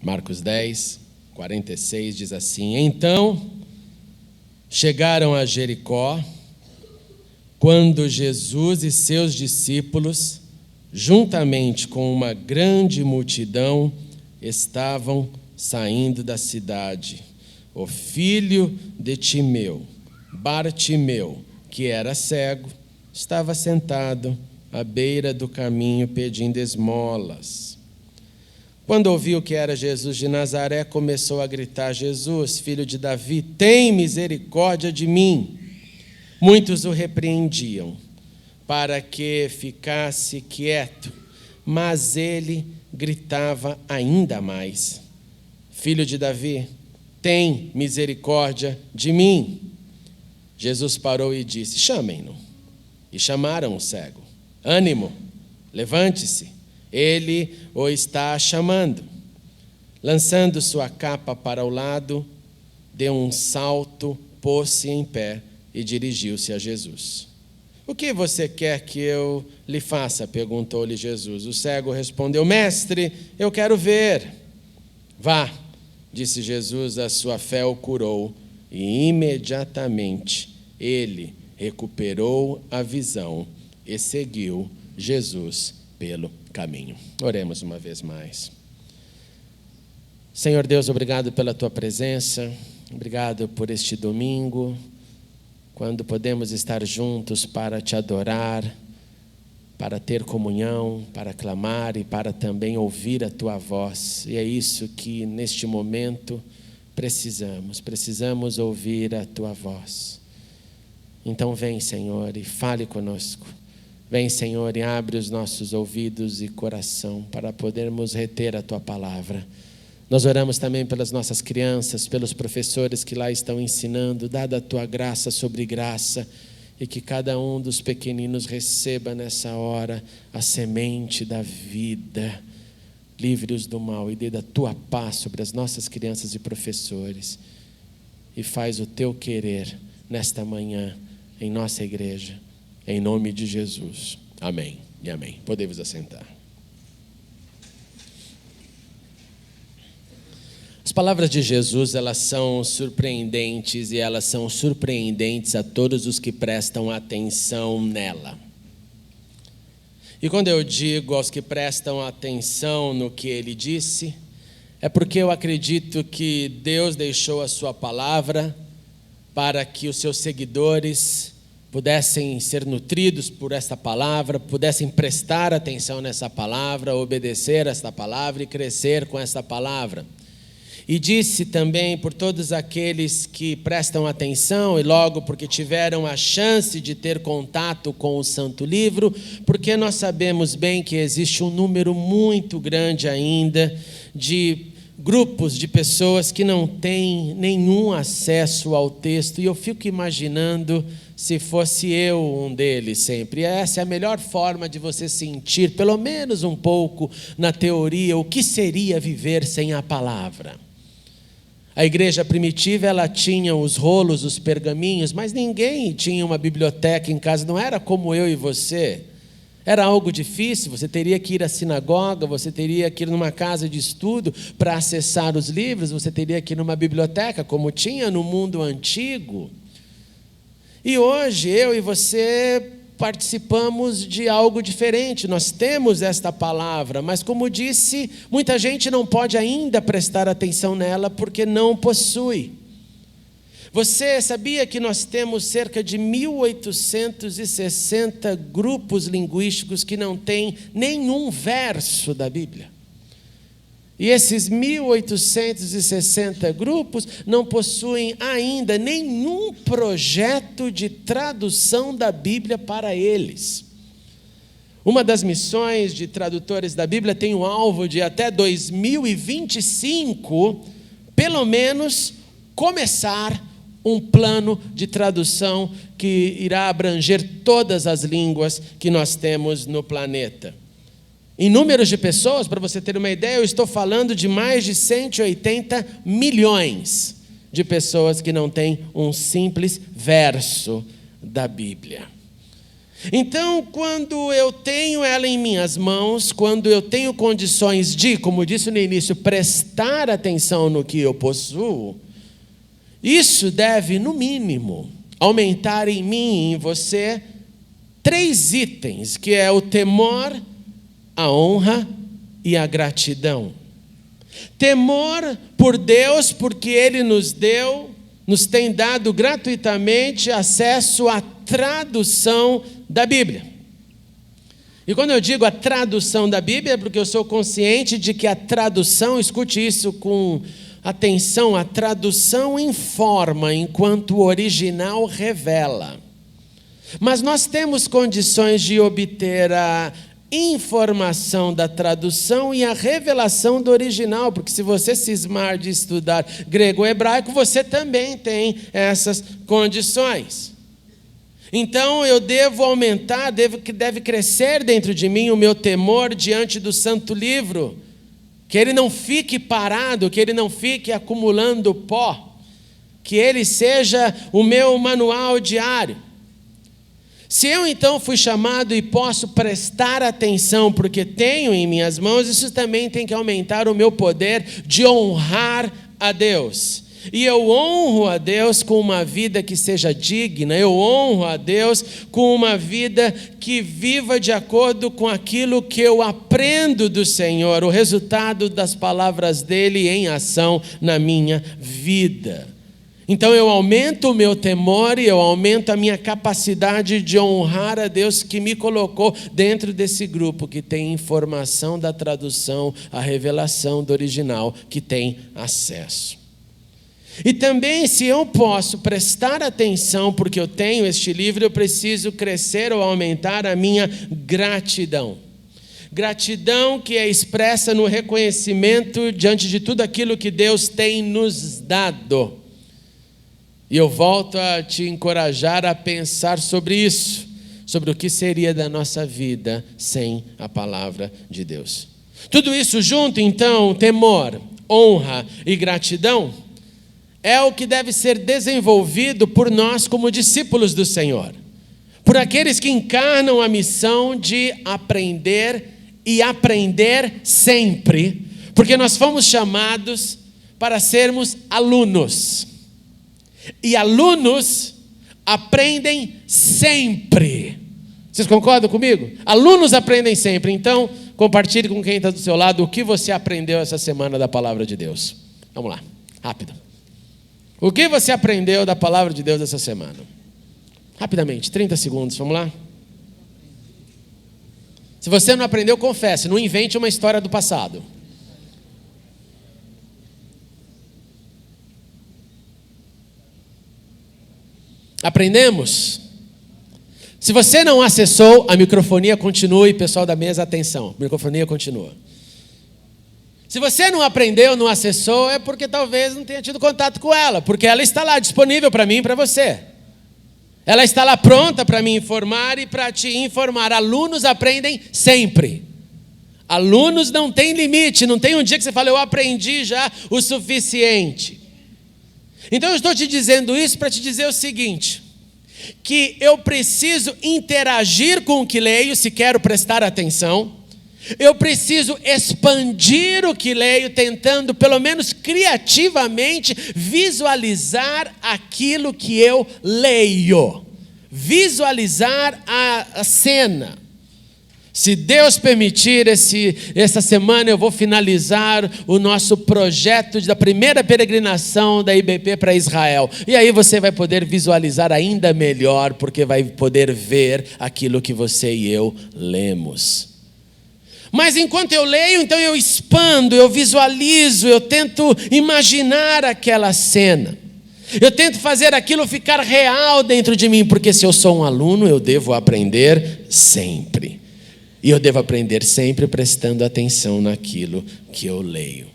Marcos 10, 46 diz assim: Então chegaram a Jericó, quando Jesus e seus discípulos, juntamente com uma grande multidão, estavam saindo da cidade. O filho de Timeu, Bartimeu, que era cego, estava sentado à beira do caminho pedindo esmolas. Quando ouviu que era Jesus de Nazaré, começou a gritar: Jesus, filho de Davi, tem misericórdia de mim. Muitos o repreendiam para que ficasse quieto, mas ele gritava ainda mais: Filho de Davi, tem misericórdia de mim. Jesus parou e disse: Chamem-no. E chamaram o cego. Ânimo, levante-se, ele o está chamando. Lançando sua capa para o lado, deu um salto, pôs-se em pé e dirigiu-se a Jesus. O que você quer que eu lhe faça? Perguntou-lhe Jesus. O cego respondeu: Mestre, eu quero ver. Vá, disse Jesus, a sua fé o curou. E imediatamente ele recuperou a visão e seguiu Jesus pelo caminho. Oremos uma vez mais. Senhor Deus, obrigado pela tua presença, obrigado por este domingo, quando podemos estar juntos para te adorar, para ter comunhão, para clamar e para também ouvir a tua voz. E é isso que neste momento precisamos ouvir a tua voz. Então vem, Senhor, e fale conosco. Vem, Senhor, e abre os nossos ouvidos e coração para podermos reter a tua palavra. Nós oramos também pelas nossas crianças, pelos professores que lá estão ensinando, dada a tua graça sobre graça, e que cada um dos pequeninos receba nessa hora a semente da vida. Livre-os do mal e dê da tua paz sobre as nossas crianças e professores. E faz o teu querer nesta manhã em nossa igreja, em nome de Jesus. Amém e amém. Podemos assentar. As palavras de Jesus, elas são surpreendentes e elas são surpreendentes a todos os que prestam atenção nela. E quando eu digo aos que prestam atenção no que ele disse, é porque eu acredito que Deus deixou a sua palavra para que os seus seguidores pudessem ser nutridos por esta palavra, pudessem prestar atenção nessa palavra, obedecer esta palavra e crescer com esta palavra. E disse também por todos aqueles que prestam atenção e logo porque tiveram a chance de ter contato com o Santo Livro, porque nós sabemos bem que existe um número muito grande ainda de grupos de pessoas que não têm nenhum acesso ao texto. E eu fico imaginando se fosse eu um deles sempre. Essa é a melhor forma de você sentir, pelo menos um pouco na teoria, o que seria viver sem a palavra. A igreja primitiva, ela tinha os rolos, os pergaminhos, mas ninguém tinha uma biblioteca em casa, não era como eu e você. Era algo difícil, você teria que ir à sinagoga, você teria que ir numa casa de estudo para acessar os livros, você teria que ir numa biblioteca, como tinha no mundo antigo. E hoje, eu e você participamos de algo diferente, nós temos esta palavra, mas como disse, muita gente não pode ainda prestar atenção nela porque não possui. Você sabia que nós temos cerca de 1860 grupos linguísticos que não têm nenhum verso da Bíblia? E esses 1860 grupos não possuem ainda nenhum projeto de tradução da Bíblia para eles. Uma das missões de tradutores da Bíblia tem o alvo de até 2025, pelo menos, começar um plano de tradução que irá abranger todas as línguas que nós temos no planeta. Em números de pessoas, para você ter uma ideia, eu estou falando de mais de 180 milhões de pessoas que não têm um simples verso da Bíblia. Então, quando eu tenho ela em minhas mãos, quando eu tenho condições de, como disse no início, prestar atenção no que eu possuo, isso deve, no mínimo, aumentar em mim e em você 3 itens, que é o temor, a honra e a gratidão. Temor por Deus, porque Ele nos tem dado gratuitamente acesso à tradução da Bíblia. E quando eu digo a tradução da Bíblia, é porque eu sou consciente de que a tradução, escute isso com atenção, a tradução informa enquanto o original revela. Mas nós temos condições de obter a informação da tradução e a revelação do original, porque se você cismar de estudar grego ou hebraico, você também tem essas condições. Então eu devo aumentar, deve crescer dentro de mim o meu temor diante do Santo Livro, que ele não fique parado, que ele não fique acumulando pó, que ele seja o meu manual diário. Se eu então fui chamado e posso prestar atenção porque tenho em minhas mãos, isso também tem que aumentar o meu poder de honrar a Deus. E eu honro a Deus com uma vida que seja digna, eu honro a Deus com uma vida que viva de acordo com aquilo que eu aprendo do Senhor, o resultado das palavras dele em ação na minha vida. Então eu aumento o meu temor e eu aumento a minha capacidade de honrar a Deus que me colocou dentro desse grupo que tem informação da tradução, a revelação do original, que tem acesso. E também, se eu posso prestar atenção porque eu tenho este livro, eu preciso crescer ou aumentar a minha gratidão. Gratidão que é expressa no reconhecimento diante de tudo aquilo que Deus tem nos dado. E eu volto a te encorajar a pensar sobre isso, sobre o que seria da nossa vida sem a palavra de Deus. Tudo isso junto, então, temor, honra e gratidão, é o que deve ser desenvolvido por nós como discípulos do Senhor, por aqueles que encarnam a missão de aprender e aprender sempre, porque nós fomos chamados para sermos alunos. E alunos aprendem sempre. Vocês concordam comigo? Alunos aprendem sempre. Então, compartilhe com quem está do seu lado o que você aprendeu essa semana da palavra de Deus. Vamos lá, rápido. O que você aprendeu da palavra de Deus essa semana? Rapidamente, 30 segundos, vamos lá? Se você não aprendeu, confesse, não invente uma história do passado. Aprendemos? Se você não acessou, a microfonia continua e pessoal da mesa, atenção, a microfonia continua. Se você não aprendeu, não acessou, é porque talvez não tenha tido contato com ela, porque ela está lá disponível para mim e para você. Ela está lá pronta para me informar e para te informar. Alunos aprendem sempre. Alunos não tem limite, não tem um dia que você fala, eu aprendi já o suficiente. Então eu estou te dizendo isso para te dizer o seguinte, que eu preciso interagir com o que leio se quero prestar atenção, eu preciso expandir o que leio, tentando pelo menos criativamente visualizar aquilo que eu leio, visualizar a cena. Se Deus permitir, essa semana eu vou finalizar o nosso projeto da primeira peregrinação da IBP para Israel. E aí você vai poder visualizar ainda melhor, porque vai poder ver aquilo que você e eu lemos. Mas enquanto eu leio, então eu expando, eu visualizo, eu tento imaginar aquela cena. Eu tento fazer aquilo ficar real dentro de mim, porque se eu sou um aluno, eu devo aprender sempre. E eu devo aprender sempre prestando atenção naquilo que eu leio.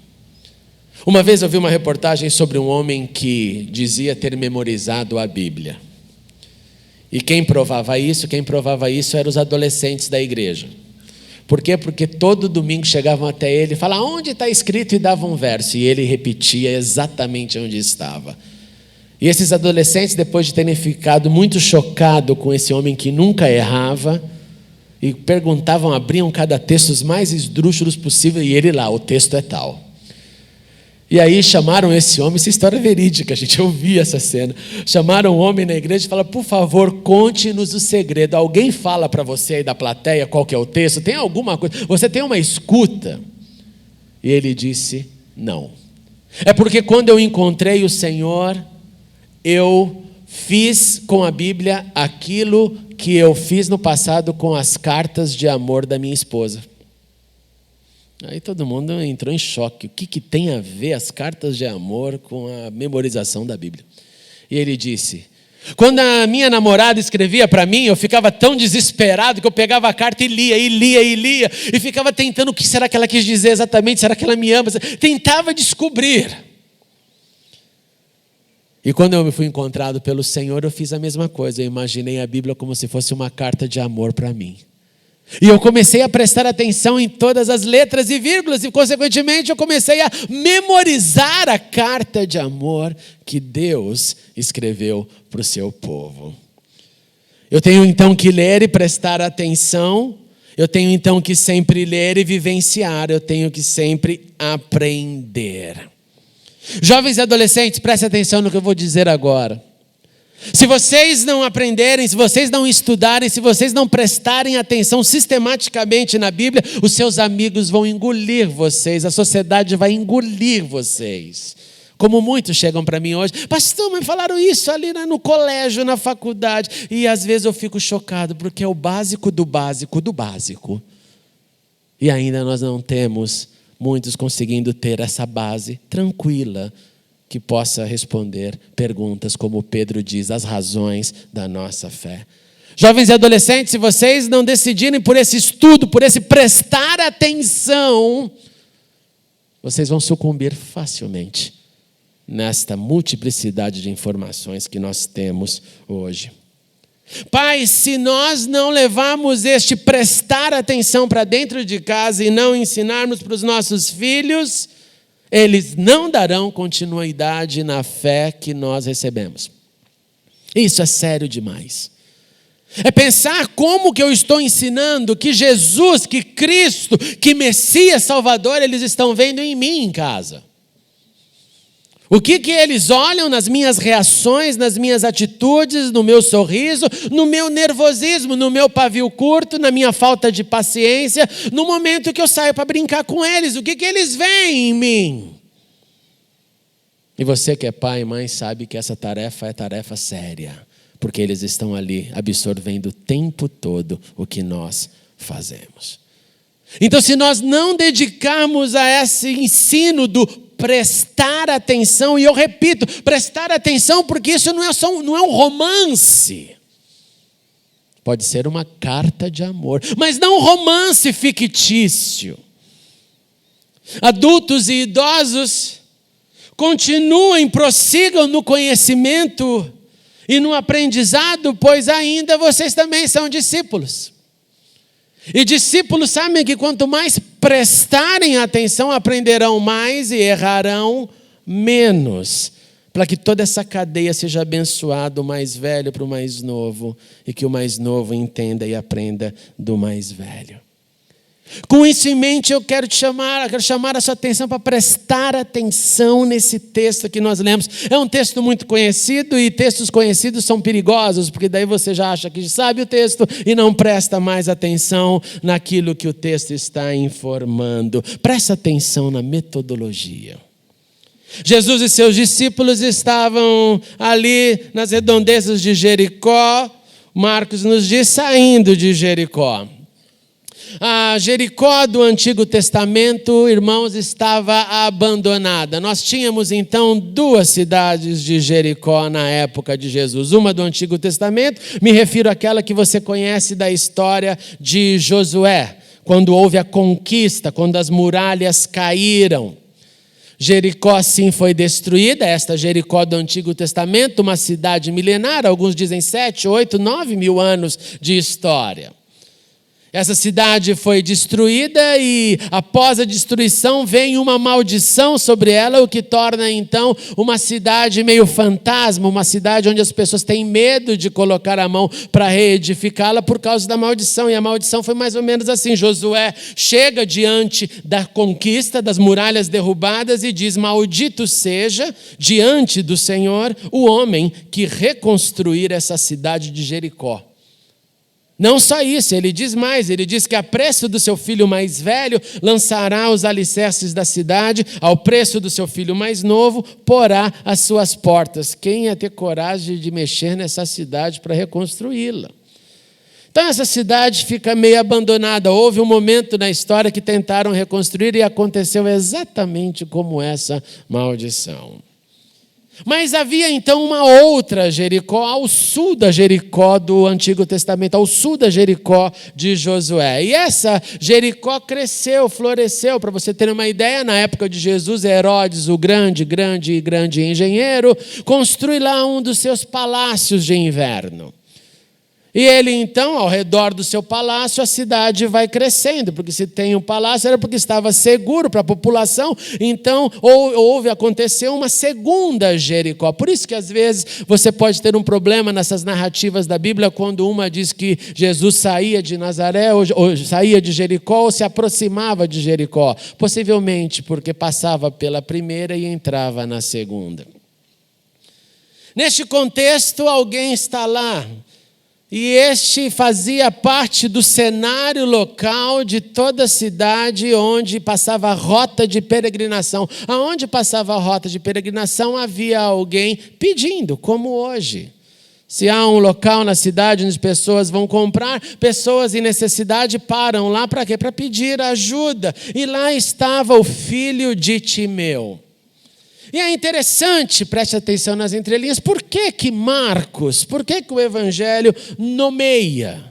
Uma vez eu vi uma reportagem sobre um homem que dizia ter memorizado a Bíblia. E quem provava isso eram os adolescentes da igreja. Por quê? Porque todo domingo chegavam até ele e falavam, onde está escrito? E davam um verso. E ele repetia exatamente onde estava. E esses adolescentes, depois de terem ficado muito chocados com esse homem que nunca errava, e perguntavam, abriam cada texto os mais esdrúxulos possível, e ele lá, o texto é tal. E aí chamaram esse homem, essa história é verídica, a gente ouvia essa cena. Chamaram o homem na igreja e falaram, por favor, conte-nos o segredo. Alguém fala para você aí da plateia qual que é o texto? Tem alguma coisa? Você tem uma escuta? E ele disse, não. É porque quando eu encontrei o Senhor, eu fiz com a Bíblia aquilo que eu fiz no passado com as cartas de amor da minha esposa. Aí todo mundo entrou em choque. O que tem a ver as cartas de amor com a memorização da Bíblia? E ele disse, quando a minha namorada escrevia para mim, eu ficava tão desesperado que eu pegava a carta e lia, e ficava tentando o que será que ela quis dizer exatamente, será que ela me ama? Tentava descobrir. E quando eu me fui encontrado pelo Senhor, eu fiz a mesma coisa. Eu imaginei a Bíblia como se fosse uma carta de amor para mim. E eu comecei a prestar atenção em todas as letras e vírgulas, e consequentemente eu comecei a memorizar a carta de amor que Deus escreveu para o seu povo. Eu tenho então que ler e prestar atenção, eu tenho então que sempre ler e vivenciar, eu tenho que sempre aprender. Jovens e adolescentes, prestem atenção no que eu vou dizer agora. Se vocês não aprenderem, se vocês não estudarem, se vocês não prestarem atenção sistematicamente na Bíblia, os seus amigos vão engolir vocês, a sociedade vai engolir vocês. Como muitos chegam para mim hoje, pastor, mas falaram isso ali no colégio, na faculdade, e às vezes eu fico chocado, porque é o básico do básico do básico. E ainda nós não temos muitos conseguindo ter essa base tranquila, que possa responder perguntas, como Pedro diz, as razões da nossa fé. Jovens e adolescentes, se vocês não decidirem por esse estudo, por esse prestar atenção, vocês vão sucumbir facilmente nesta multiplicidade de informações que nós temos hoje. Pai, se nós não levarmos este prestar atenção para dentro de casa e não ensinarmos para os nossos filhos, eles não darão continuidade na fé que nós recebemos. Isso é sério demais. É pensar como que eu estou ensinando que Jesus, que Cristo, que Messias Salvador, eles estão vendo em mim em casa. O que eles olham nas minhas reações, nas minhas atitudes, no meu sorriso, no meu nervosismo, no meu pavio curto, na minha falta de paciência, no momento que eu saio para brincar com eles, o que eles veem em mim? E você que é pai e mãe sabe que essa tarefa é tarefa séria, porque eles estão ali absorvendo o tempo todo o que nós fazemos. Então, se nós não dedicarmos a esse ensino do prestar atenção, e eu repito, prestar atenção, porque isso não é um romance. Pode ser uma carta de amor, mas não um romance fictício. Adultos e idosos, continuem, prossigam no conhecimento e no aprendizado, pois ainda vocês também são discípulos. E discípulos sabem que quanto mais prestarem atenção, aprenderão mais e errarão menos. Para que toda essa cadeia seja abençoada, do mais velho para o mais novo, e que o mais novo entenda e aprenda do mais velho. Com isso em mente, eu quero chamar a sua atenção para prestar atenção nesse texto que nós lemos. É um texto muito conhecido, e textos conhecidos são perigosos, porque daí você já acha que sabe o texto e não presta mais atenção naquilo que o texto está informando. Presta atenção na metodologia. Jesus e seus discípulos estavam ali nas redondezas de Jericó. Marcos nos diz, saindo de Jericó. A Jericó do Antigo Testamento, irmãos, estava abandonada. Nós tínhamos então duas cidades de Jericó na época de Jesus. Uma do Antigo Testamento, me refiro àquela que você conhece da história de Josué, quando houve a conquista, quando as muralhas caíram. Jericó sim foi destruída, esta Jericó do Antigo Testamento, uma cidade milenar, alguns dizem 7, 8, 9 mil anos de história. Essa cidade foi destruída e após a destruição vem uma maldição sobre ela, o que torna então uma cidade meio fantasma, uma cidade onde as pessoas têm medo de colocar a mão para reedificá-la por causa da maldição. E a maldição foi mais ou menos assim: Josué chega diante da conquista, das muralhas derrubadas e diz: maldito seja diante do Senhor o homem que reconstruir essa cidade de Jericó. Não só isso, ele diz mais, ele diz que a preço do seu filho mais velho lançará os alicerces da cidade, ao preço do seu filho mais novo porá as suas portas. Quem ia ter coragem de mexer nessa cidade para reconstruí-la? Então essa cidade fica meio abandonada. Houve um momento na história que tentaram reconstruir e aconteceu exatamente como essa maldição. Mas havia então uma outra Jericó, ao sul da Jericó do Antigo Testamento, ao sul da Jericó de Josué. E essa Jericó cresceu, floresceu. Para você ter uma ideia, na época de Jesus, Herodes, o grande engenheiro, construi lá um dos seus palácios de inverno. E ele, então, ao redor do seu palácio, a cidade vai crescendo, porque se tem um palácio era porque estava seguro para a população, então aconteceu uma segunda Jericó. Por isso que, às vezes, você pode ter um problema nessas narrativas da Bíblia, quando uma diz que Jesus saía de Nazaré, ou saía de Jericó, ou se aproximava de Jericó. Possivelmente porque passava pela primeira e entrava na segunda. Neste contexto, alguém está lá, e este fazia parte do cenário local de toda a cidade onde passava a rota de peregrinação. Aonde passava a rota de peregrinação havia alguém pedindo, como hoje. Se há um local na cidade onde as pessoas vão comprar, pessoas em necessidade param lá para quê? Para pedir ajuda. E lá estava o filho de Timeu. E é interessante, preste atenção nas entrelinhas, por que Marcos, por que o Evangelho nomeia?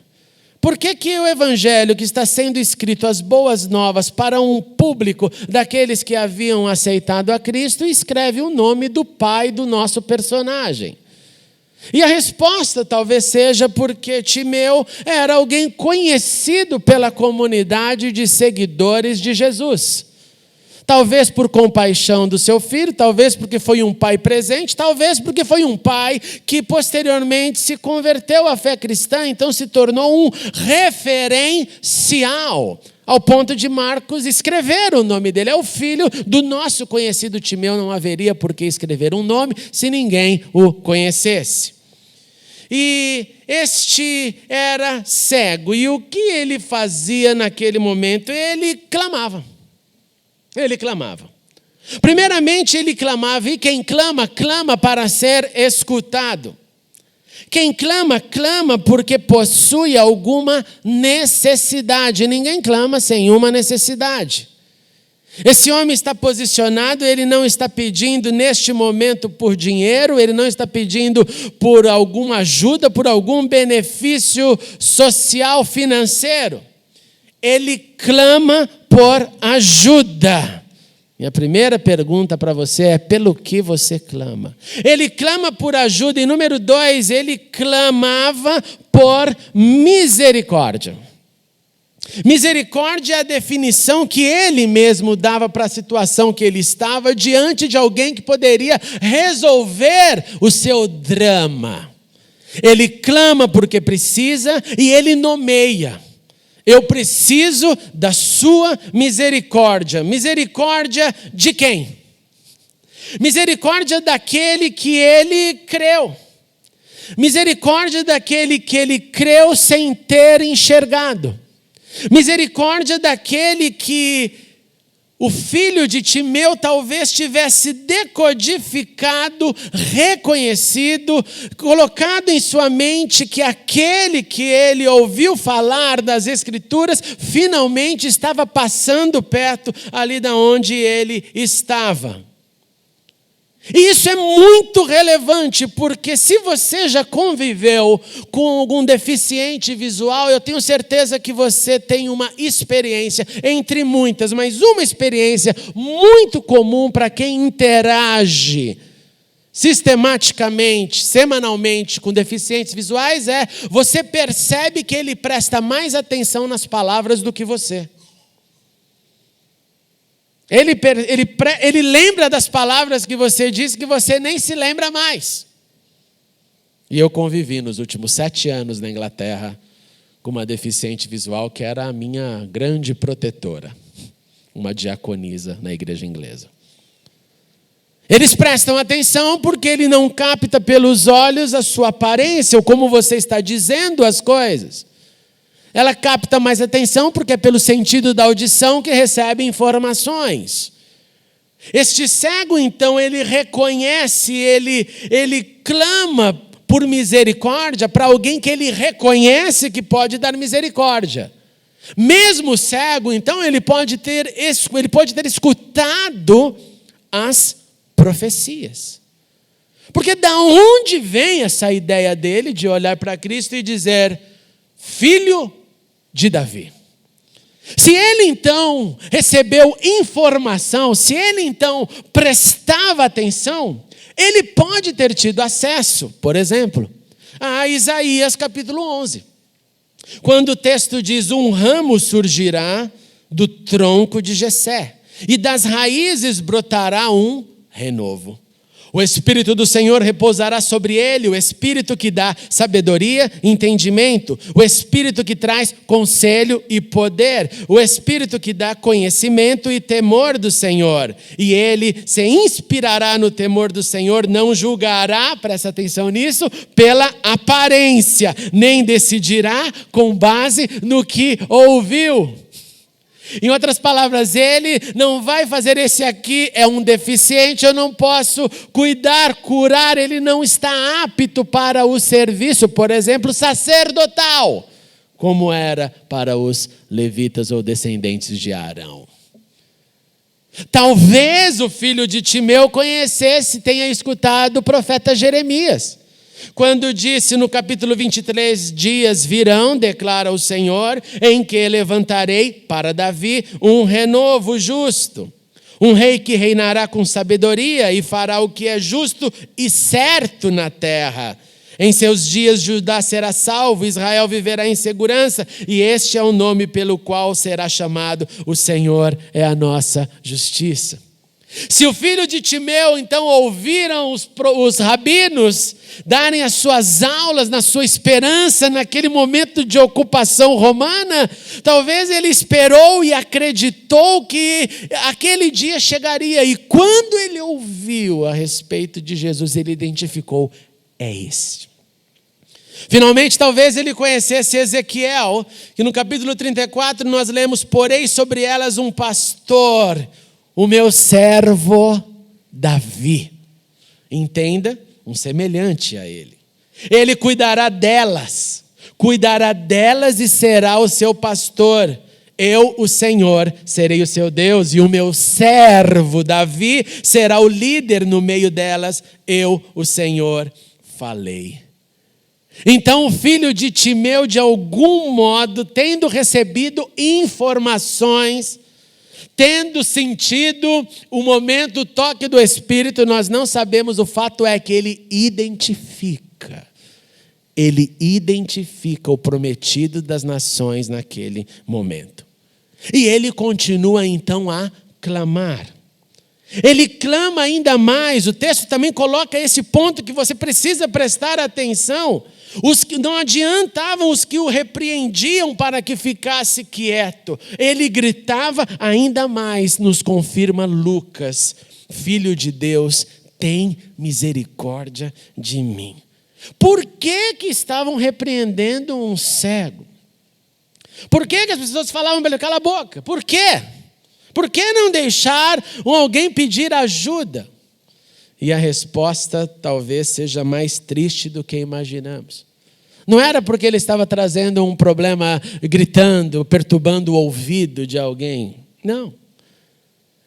Por que o Evangelho que está sendo escrito, as boas novas, para um público daqueles que haviam aceitado a Cristo, escreve o nome do pai do nosso personagem? E a resposta talvez seja porque Timeu era alguém conhecido pela comunidade de seguidores de Jesus. Talvez por compaixão do seu filho, talvez porque foi um pai presente, talvez porque foi um pai que posteriormente se converteu à fé cristã, então se tornou um referencial, ao ponto de Marcos escrever o nome dele. É o filho do nosso conhecido Timeu, não haveria por que escrever um nome se ninguém o conhecesse. E este era cego, e o que ele fazia naquele momento? Ele clamava. Ele clamava. Primeiramente, ele clamava, e quem clama, clama para ser escutado. Quem clama, clama porque possui alguma necessidade. Ninguém clama sem uma necessidade. Esse homem está posicionado, ele não está pedindo neste momento por dinheiro, ele não está pedindo por alguma ajuda, por algum benefício social, financeiro. Ele clama por ajuda. Minha primeira pergunta para você é: pelo que você clama? Ele clama por ajuda. E número 2, ele clamava por misericórdia. Misericórdia é a definição que ele mesmo dava para a situação que ele estava, diante de alguém que poderia resolver o seu drama. Ele clama porque precisa e ele nomeia. Eu preciso da sua misericórdia. Misericórdia de quem? Misericórdia daquele que ele creu. Misericórdia daquele que ele creu sem ter enxergado. Misericórdia daquele que o filho de Timeu talvez tivesse decodificado, reconhecido, colocado em sua mente que aquele que ele ouviu falar das Escrituras finalmente estava passando perto ali de onde ele estava. E isso é muito relevante, porque se você já conviveu com algum deficiente visual, eu tenho certeza que você tem uma experiência, entre muitas, mas uma experiência muito comum para quem interage sistematicamente, semanalmente, com deficientes visuais, você percebe que ele presta mais atenção nas palavras do que você. Ele lembra das palavras que você disse que você nem se lembra mais. E eu convivi nos últimos 7 anos na Inglaterra com uma deficiente visual que era a minha grande protetora, uma diaconisa na igreja inglesa. Eles prestam atenção porque ele não capta pelos olhos a sua aparência ou como você está dizendo as coisas. Ela capta mais atenção porque é pelo sentido da audição que recebe informações. Este cego, então, ele reconhece, ele clama por misericórdia para alguém que ele reconhece que pode dar misericórdia. Mesmo cego, então, ele pode ter escutado as profecias. Porque da onde vem essa ideia dele de olhar para Cristo e dizer, filho de Davi? Se ele então recebeu informação, se ele então prestava atenção, ele pode ter tido acesso, por exemplo, a Isaías capítulo 11. Quando o texto diz, um ramo surgirá do tronco de Jessé, e das raízes brotará um renovo. O Espírito do Senhor repousará sobre ele, o Espírito que dá sabedoria e entendimento, o Espírito que traz conselho e poder, o Espírito que dá conhecimento e temor do Senhor. E ele se inspirará no temor do Senhor, não julgará, presta atenção nisso, pela aparência, nem decidirá com base no que ouviu. Em outras palavras, ele não vai fazer esse aqui é um deficiente, eu não posso cuidar, curar, ele não está apto para o serviço, por exemplo, sacerdotal, como era para os levitas ou descendentes de Arão. Talvez o filho de Timeu conhecesse, tenha escutado o profeta Jeremias. Quando disse no capítulo 23, dias virão, declara o Senhor, em que levantarei para Davi um renovo justo. Um rei que reinará com sabedoria e fará o que é justo e certo na terra. Em seus dias Judá será salvo, Israel viverá em segurança, e este é o nome pelo qual será chamado, o Senhor é a nossa justiça. Se o filho de Timeu, então, ouviram os rabinos darem as suas aulas na sua esperança, naquele momento de ocupação romana, talvez ele esperou e acreditou que aquele dia chegaria. E quando ele ouviu a respeito de Jesus, ele identificou, é este. Finalmente, talvez ele conhecesse Ezequiel, que no capítulo 34 nós lemos, porei sobre elas um pastor, o meu servo Davi. Entenda, um semelhante a ele. Ele cuidará delas e será o seu pastor. Eu, o Senhor, serei o seu Deus, e o meu servo Davi será o líder no meio delas. Eu, o Senhor, falei. Então o filho de Timeu, de algum modo, tendo recebido informações, tendo sentido o momento, o toque do Espírito, nós não sabemos, o fato é que ele identifica o prometido das nações naquele momento. E ele continua então a clamar. Ele clama ainda mais, o texto também coloca esse ponto que você precisa prestar atenção. Os que não adiantavam os que o repreendiam para que ficasse quieto. Ele gritava ainda mais, nos confirma Lucas, filho de Deus, tem misericórdia de mim. Por que estavam repreendendo um cego? Por que as pessoas falavam para ele, cala a boca? Por quê? Por que não deixar alguém pedir ajuda? E a resposta talvez seja mais triste do que imaginamos. Não era porque ele estava trazendo um problema, gritando, perturbando o ouvido de alguém. Não.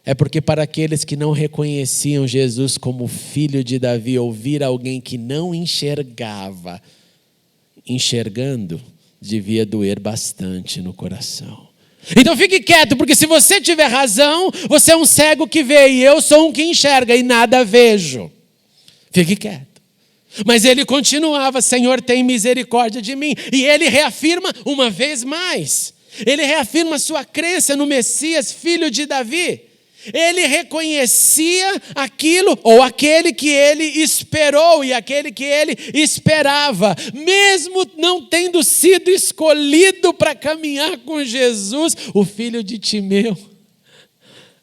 É porque para aqueles que não reconheciam Jesus como filho de Davi, ouvir alguém que não enxergava, enxergando, devia doer bastante no coração. Então fique quieto, porque se você tiver razão, você é um cego que vê, e eu sou um que enxerga e nada vejo. Fique quieto. Mas ele continuava: Senhor, tem misericórdia de mim. E ele reafirma uma vez mais. Ele reafirma sua crença no Messias, filho de Davi. Ele reconhecia aquilo, ou aquele que ele esperou e aquele que ele esperava. Mesmo não tendo sido escolhido para caminhar com Jesus, o filho de Timeu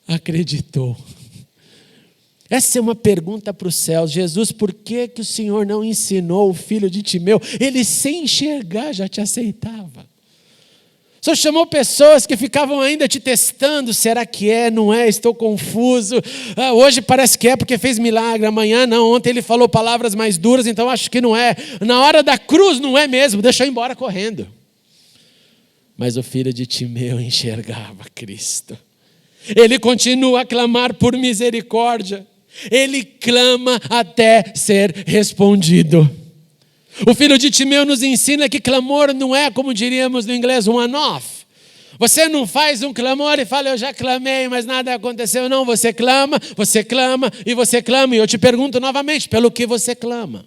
acreditou. Essa é uma pergunta para os céus. Jesus, por que o Senhor não ensinou o filho de Timeu? Ele, sem enxergar, já te aceitava. O Senhor chamou pessoas que ficavam ainda te testando. Será que é? Não é? Estou confuso. Hoje parece que é porque fez milagre. Amanhã não. Ontem ele falou palavras mais duras, então acho que não é. Na hora da cruz não é mesmo. Deixa eu ir embora correndo. Mas o filho de Timeu enxergava Cristo. Ele continua a clamar por misericórdia. Ele clama até ser respondido. O filho de Timeu nos ensina que clamor não é, como diríamos no inglês, um one-off. Você não faz um clamor e fala: eu já clamei, mas nada aconteceu. Não, você clama e você clama. E eu te pergunto novamente, pelo que você clama?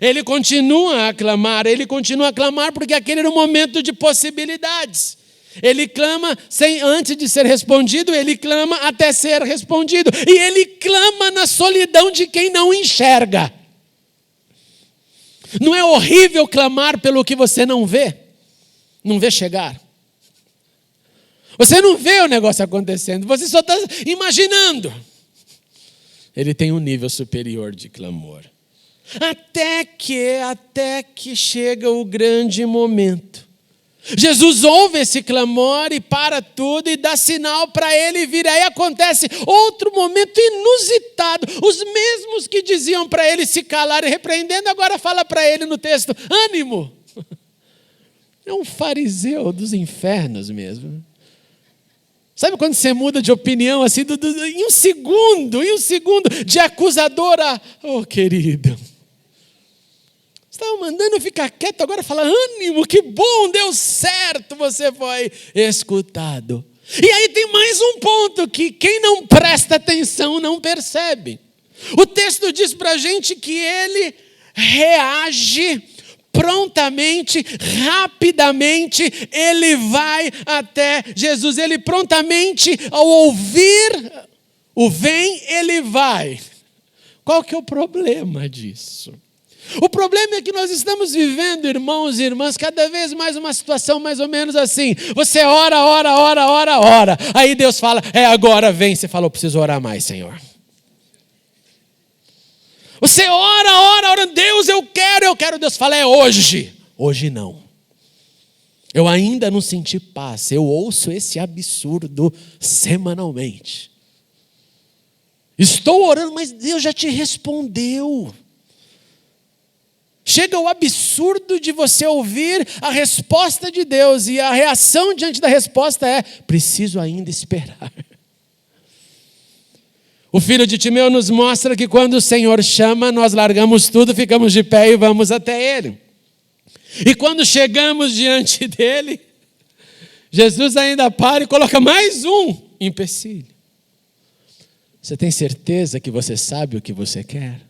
Ele continua a clamar porque aquele era um momento de possibilidades. Ele clama antes de ser respondido, ele clama até ser respondido. E ele clama na solidão de quem não enxerga. Não é horrível clamar pelo que você não vê chegar? Você não vê o negócio acontecendo, você só está imaginando. Ele tem um nível superior de clamor. Até que chega o grande momento. Jesus ouve esse clamor e para tudo e dá sinal para ele vir. Aí acontece outro momento inusitado. Os mesmos que diziam para ele se calar e repreendendo, agora fala para ele no texto: ânimo. É um fariseu dos infernos mesmo. Sabe quando você muda de opinião assim, em um segundo, de acusador a... Oh, querido, estava mandando ficar quieto, agora fala: ânimo, que bom, deu certo, você foi escutado. E aí tem mais um ponto que quem não presta atenção não percebe. O texto diz para a gente que ele reage prontamente, rapidamente, ele vai até Jesus. Ele prontamente, ao ouvir o vem, ele vai. Qual que é o problema disso? O problema é que nós estamos vivendo, irmãos e irmãs, cada vez mais uma situação mais ou menos assim. Você ora. Aí Deus fala: agora vem. Você fala: eu preciso orar mais, Senhor. Você ora, Deus, eu quero. Deus fala: é hoje. Hoje não. Eu ainda não senti paz. Eu ouço esse absurdo semanalmente. Estou orando, mas Deus já te respondeu. Chega o absurdo de você ouvir a resposta de Deus e a reação diante da resposta é: preciso ainda esperar. O filho de Timeu nos mostra que quando o Senhor chama, nós largamos tudo, ficamos de pé e vamos até Ele. E quando chegamos diante dEle, Jesus ainda para e coloca mais um empecilho. Você tem certeza que você sabe o que você quer?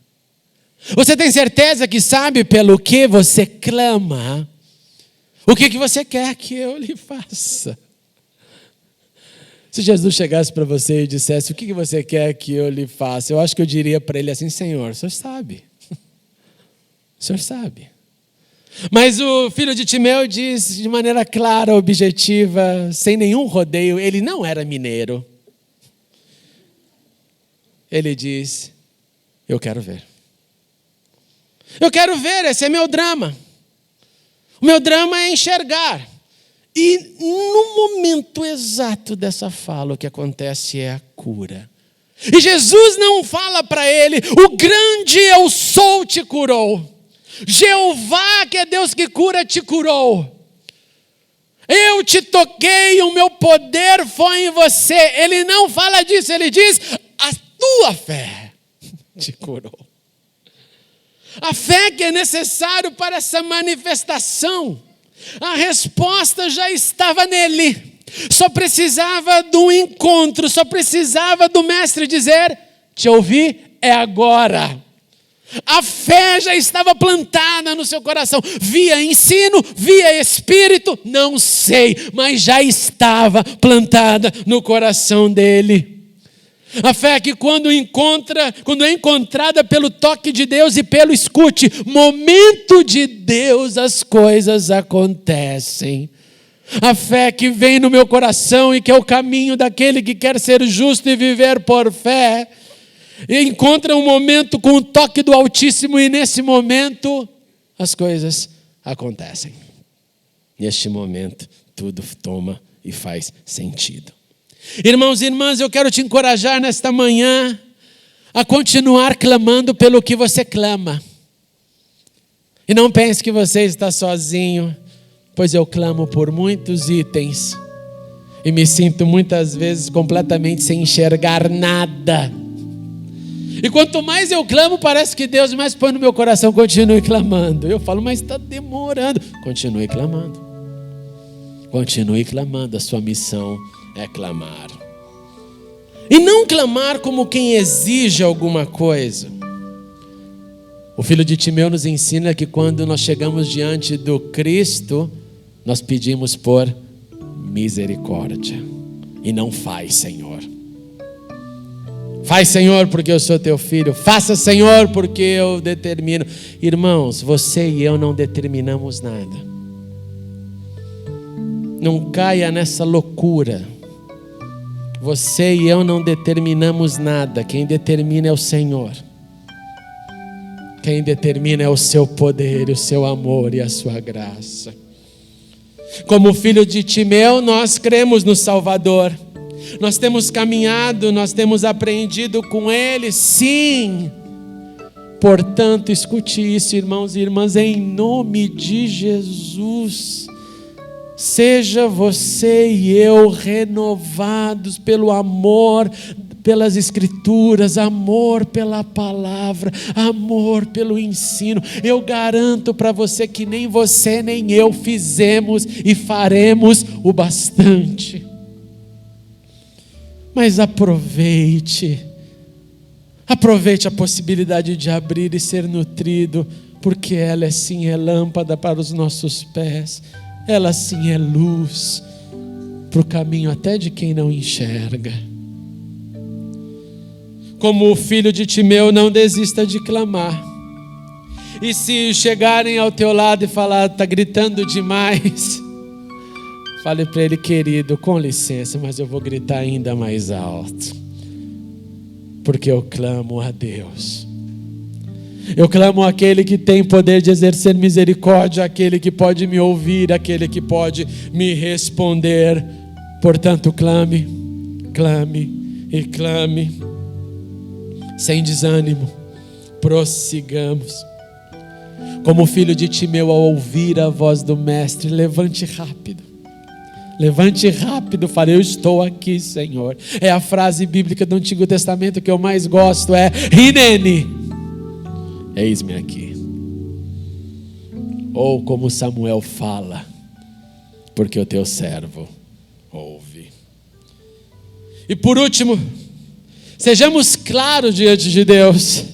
Você tem certeza que sabe pelo que você clama? O que você quer que eu lhe faça? Se Jesus chegasse para você e dissesse: o que você quer que eu lhe faça? Eu acho que eu diria para ele assim: Senhor, o Senhor sabe. O Senhor sabe. Mas o filho de Timeu diz de maneira clara, objetiva, sem nenhum rodeio, ele não era mineiro. Ele diz: eu quero ver. Eu quero ver, esse é meu drama. O meu drama é enxergar. E no momento exato dessa fala, o que acontece é a cura. E Jesus não fala para ele: o grande eu sou te curou. Jeová, que é Deus que cura, te curou. Eu te toquei, o meu poder foi em você. Ele não fala disso, ele diz: a tua fé te curou. A fé que é necessário para essa manifestação, a resposta já estava nele. Só precisava do encontro, só precisava do mestre dizer: te ouvi, é agora. A fé já estava plantada no seu coração. Via ensino, via Espírito, não sei, mas já estava plantada no coração dele. A fé que quando é encontrada pelo toque de Deus e pelo escute, momento de Deus, as coisas acontecem. A fé que vem no meu coração e que é o caminho daquele que quer ser justo e viver por fé, e encontra um momento com o toque do Altíssimo e nesse momento as coisas acontecem. Neste momento tudo toma e faz sentido. Irmãos e irmãs, eu quero te encorajar nesta manhã a continuar clamando pelo que você clama. E não pense que você está sozinho, pois eu clamo por muitos itens e me sinto muitas vezes completamente sem enxergar nada. E quanto mais eu clamo, parece que Deus mais põe no meu coração, continue clamando. Eu falo, mas está demorando. Continue clamando. Continue clamando, a sua missão é clamar. E não clamar como quem exige alguma coisa. O filho de Timeu nos ensina que quando nós chegamos diante do Cristo, nós pedimos por misericórdia. E não faz, Senhor. Faz, Senhor, porque eu sou teu filho. Faça, Senhor, porque eu determino. Irmãos, você e eu não determinamos nada. Não caia nessa loucura. Você e eu não determinamos nada. Quem determina é o Senhor. Quem determina é o seu poder, o seu amor e a sua graça. Como filho de Timeu, nós cremos no Salvador. Nós temos caminhado, nós temos aprendido com Ele, sim. Portanto, escute isso, irmãos e irmãs, em nome de Jesus. Seja você e eu renovados pelo amor, pelas Escrituras, amor pela palavra, amor pelo ensino. Eu garanto para você que nem você nem eu fizemos e faremos o bastante. Mas aproveite a possibilidade de abrir e ser nutrido, porque ela sim é lâmpada para os nossos pés, ela sim é luz para o caminho até de quem não enxerga. Como o filho de Timeu, não desista de clamar. E se chegarem ao teu lado e falar, está gritando demais, fale para ele, querido, com licença, mas eu vou gritar ainda mais alto, porque eu clamo a Deus. Eu clamo àquele que tem poder de exercer misericórdia, àquele que pode me ouvir, àquele que pode me responder. Portanto, clame, clame e clame, sem desânimo, prossigamos. Como o filho de Timeu, ao ouvir a voz do mestre, levante rápido, fale, eu estou aqui, Senhor. É a frase bíblica do Antigo Testamento que eu mais gosto, é Hineni, eis-me aqui. Ou como Samuel fala, porque o teu servo ouve. E por último, sejamos claros diante de Deus.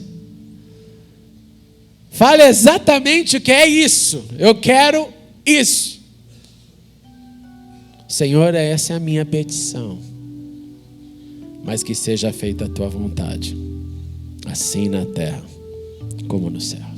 Fale exatamente o que é isso. Eu quero isso. Senhor, essa é a minha petição, mas que seja feita a tua vontade, assim na terra como no céu.